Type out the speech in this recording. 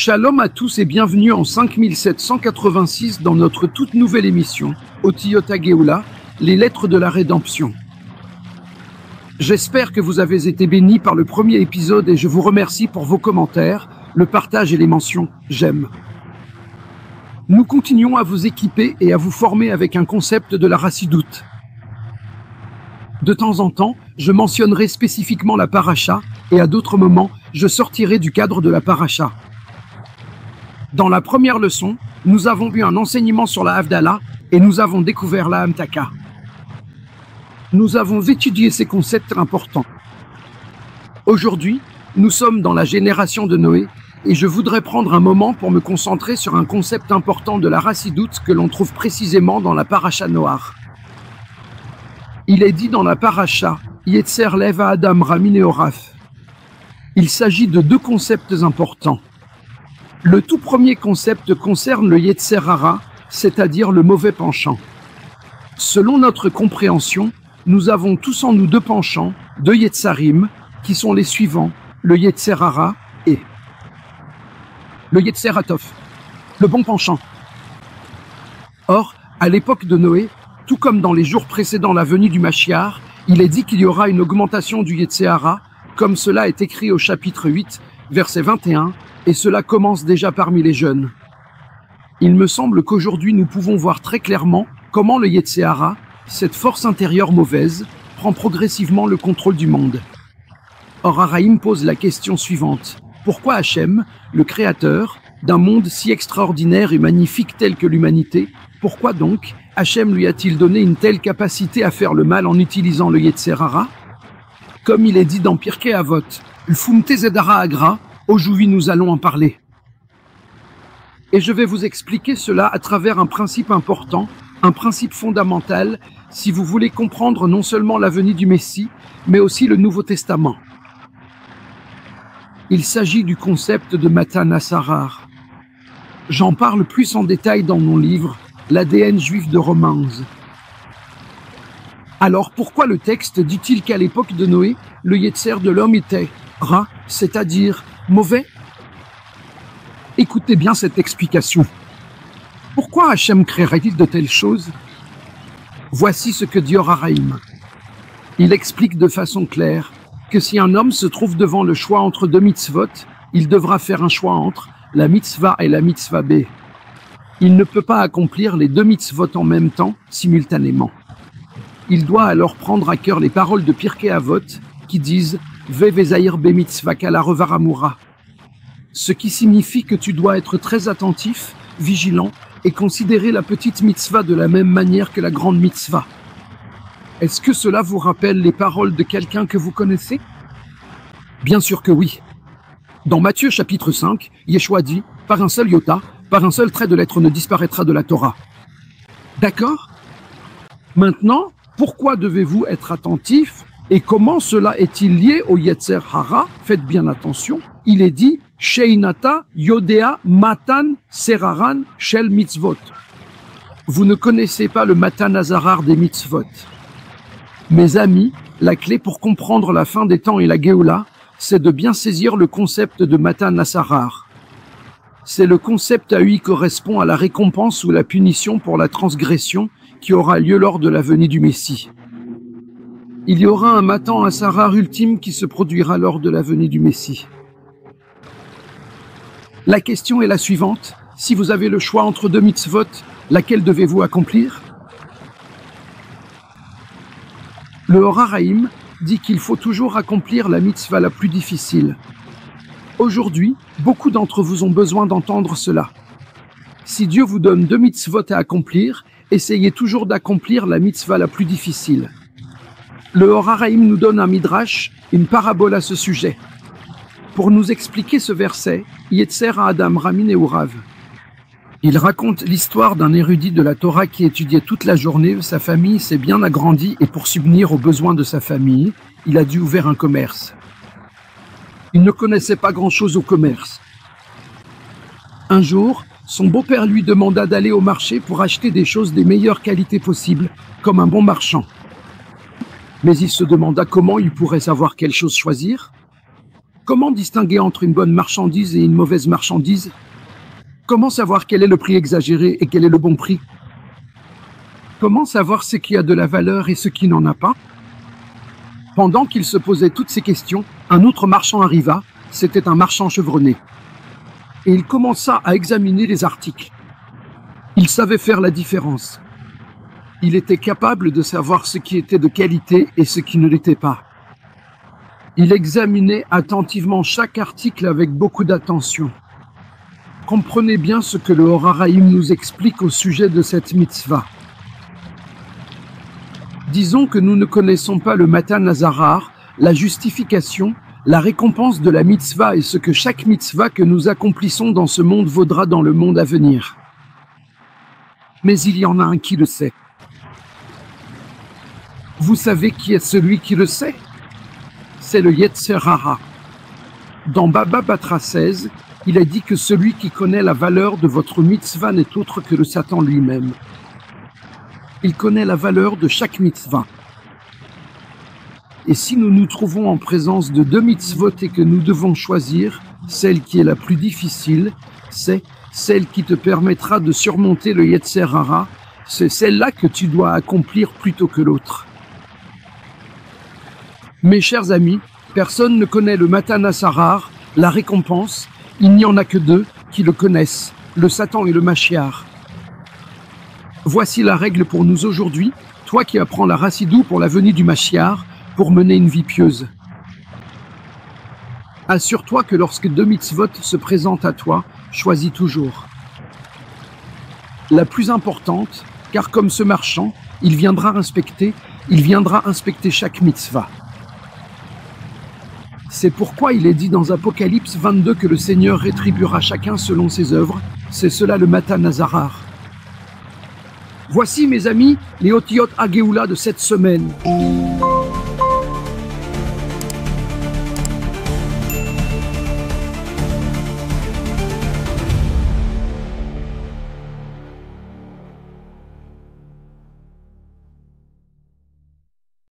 Shalom à tous et bienvenue en 5786 dans notre toute nouvelle émission, Otiyot Geoula, les lettres de la rédemption. J'espère que vous avez été bénis par le premier épisode et je vous remercie pour vos commentaires, le partage et les mentions « j'aime ». Nous continuons à vous équiper et à vous former avec un concept de la racidoute. De temps en temps, je mentionnerai spécifiquement la paracha et à d'autres moments, je sortirai du cadre de la paracha. Dans la première leçon, nous avons vu un enseignement sur la Havdalah et nous avons découvert la Hamtaka. Nous avons étudié ces concepts importants. Aujourd'hui, nous sommes dans la génération de Noé et je voudrais prendre un moment pour me concentrer sur un concept important de la racidoute que l'on trouve précisément dans la paracha Noach. Il est dit dans la paracha Yetzer Lev Adam Ramin et Oraf. Il s'agit de deux concepts importants. Le tout premier concept concerne le Yetzer Hara, c'est-à-dire le mauvais penchant. Selon notre compréhension, nous avons tous en nous deux penchants, deux Yetzarim, qui sont les suivants, le Yetzer Hara et le Yetzer Hatov, le bon penchant. Or, à l'époque de Noé, tout comme dans les jours précédant la venue du Mashiach, il est dit qu'il y aura une augmentation du Yetzer Hara, comme cela est écrit au chapitre 8, verset 21, et cela commence déjà parmi les jeunes. Il me semble qu'aujourd'hui nous pouvons voir très clairement comment le Yetzer Hara, cette force intérieure mauvaise, prend progressivement le contrôle du monde. Or Araïm pose la question suivante. Pourquoi Hachem, le créateur, d'un monde si extraordinaire et magnifique tel que l'humanité, pourquoi donc Hachem lui a-t-il donné une telle capacité à faire le mal en utilisant le Yetzer Hara? Comme il est dit dans Pirkei Avot, L'fumte zedara agra, aujourd'hui nous allons en parler. Et je vais vous expliquer cela à travers un principe important, un principe fondamental, si vous voulez comprendre non seulement la venue du Messie, mais aussi le Nouveau Testament. Il s'agit du concept de Matan Hasarar. J'en parle plus en détail dans mon livre, L'ADN juif de Romains. Alors pourquoi le texte dit-il qu'à l'époque de Noé, le Yetzer de l'homme était ra, c'est-à-dire mauvais? Écoutez bien cette explication. Pourquoi Hachem créerait-il de telles choses? Voici ce que dit Or Haraïm. Il explique de façon claire que si un homme se trouve devant le choix entre deux mitzvot, il devra faire un choix entre la mitzvah et la mitzvah B. Il ne peut pas accomplir les deux mitzvot en même temps, simultanément. Il doit alors prendre à cœur les paroles de Pirkei Avot qui disent « Ve vezaïr be mitzvah kala revaramura », ce qui signifie que tu dois être très attentif, vigilant et considérer la petite mitzvah de la même manière que la grande mitzvah. Est-ce que cela vous rappelle les paroles de quelqu'un que vous connaissez? Bien sûr que oui. Dans Matthieu chapitre 5, Yeshua dit « Par un seul iota, par un seul trait de lettre ne disparaîtra de la Torah ». D'accord? Maintenant, pourquoi devez-vous être attentif et comment cela est-il lié au Yetzer Hara? Faites bien attention. Il est dit Sheinata Yodea Matan Seraran Shel Mitzvot. Vous ne connaissez pas le Matan Hasarar des mitzvot. Mes amis, la clé pour comprendre la fin des temps et la Géoula, c'est de bien saisir le concept de Matan Hasarar. C'est le concept à lui correspond à la récompense ou la punition pour la transgression qui aura lieu lors de la venue du Messie. Il y aura un Matan Hasarar ultime qui se produira lors de la venue du Messie. La question est la suivante. Si vous avez le choix entre deux mitzvot, laquelle devez-vous accomplir? Le Or Haraïm dit qu'il faut toujours accomplir la mitzvah la plus difficile. Aujourd'hui, beaucoup d'entre vous ont besoin d'entendre cela. Si Dieu vous donne deux mitzvot à accomplir, essayez toujours d'accomplir la mitzvah la plus difficile. Le Or Haraïm nous donne un midrash, une parabole à ce sujet. Pour nous expliquer ce verset, Yetzer Adam Ramin et Urav. Il raconte l'histoire d'un érudit de la Torah qui étudiait toute la journée, sa famille s'est bien agrandie et pour subvenir aux besoins de sa famille, il a dû ouvrir un commerce. Il ne connaissait pas grand-chose au commerce. Un jour, son beau-père lui demanda d'aller au marché pour acheter des choses des meilleures qualités possibles, comme un bon marchand. Mais il se demanda comment il pourrait savoir quelle chose choisir. Comment distinguer entre une bonne marchandise et une mauvaise marchandise? Comment savoir quel est le prix exagéré et quel est le bon prix? Comment savoir ce qui a de la valeur et ce qui n'en a pas? Pendant qu'il se posait toutes ces questions, un autre marchand arriva, c'était un marchand chevronné. Et il commença à examiner les articles. Il savait faire la différence. Il était capable de savoir ce qui était de qualité et ce qui ne l'était pas. Il examinait attentivement chaque article avec beaucoup d'attention. Comprenez bien ce que le Or HaRaïm nous explique au sujet de cette mitzvah. Disons que nous ne connaissons pas le Matan Hazarar, la justification, la récompense de la mitzvah et ce que chaque mitzvah que nous accomplissons dans ce monde vaudra dans le monde à venir. Mais il y en a un qui le sait. Vous savez qui est celui qui le sait? C'est le Yetzer Hara. Dans Baba Batra 16, il a dit que celui qui connaît la valeur de votre mitzvah n'est autre que le Satan lui-même. Il connaît la valeur de chaque mitzvah. Et si nous nous trouvons en présence de deux mitzvot et que nous devons choisir, celle qui est la plus difficile, c'est celle qui te permettra de surmonter le Yetzer Hara, c'est celle-là que tu dois accomplir plutôt que l'autre. Mes chers amis, personne ne connaît le Matan Hazarar, la récompense, il n'y en a que deux qui le connaissent, le Satan et le Mashiach. Voici la règle pour nous aujourd'hui, toi qui apprends la Rassidou pour la venue du Mashiach, pour mener une vie pieuse. Assure-toi que lorsque deux mitzvot se présentent à toi, choisis toujours la plus importante, car comme ce marchand, il viendra inspecter chaque mitzvah. C'est pourquoi il est dit dans Apocalypse 22 que le Seigneur rétribuera chacun selon ses œuvres, c'est cela le Matan Hazarar. Voici mes amis, les Otiyot HaGeoula de cette semaine.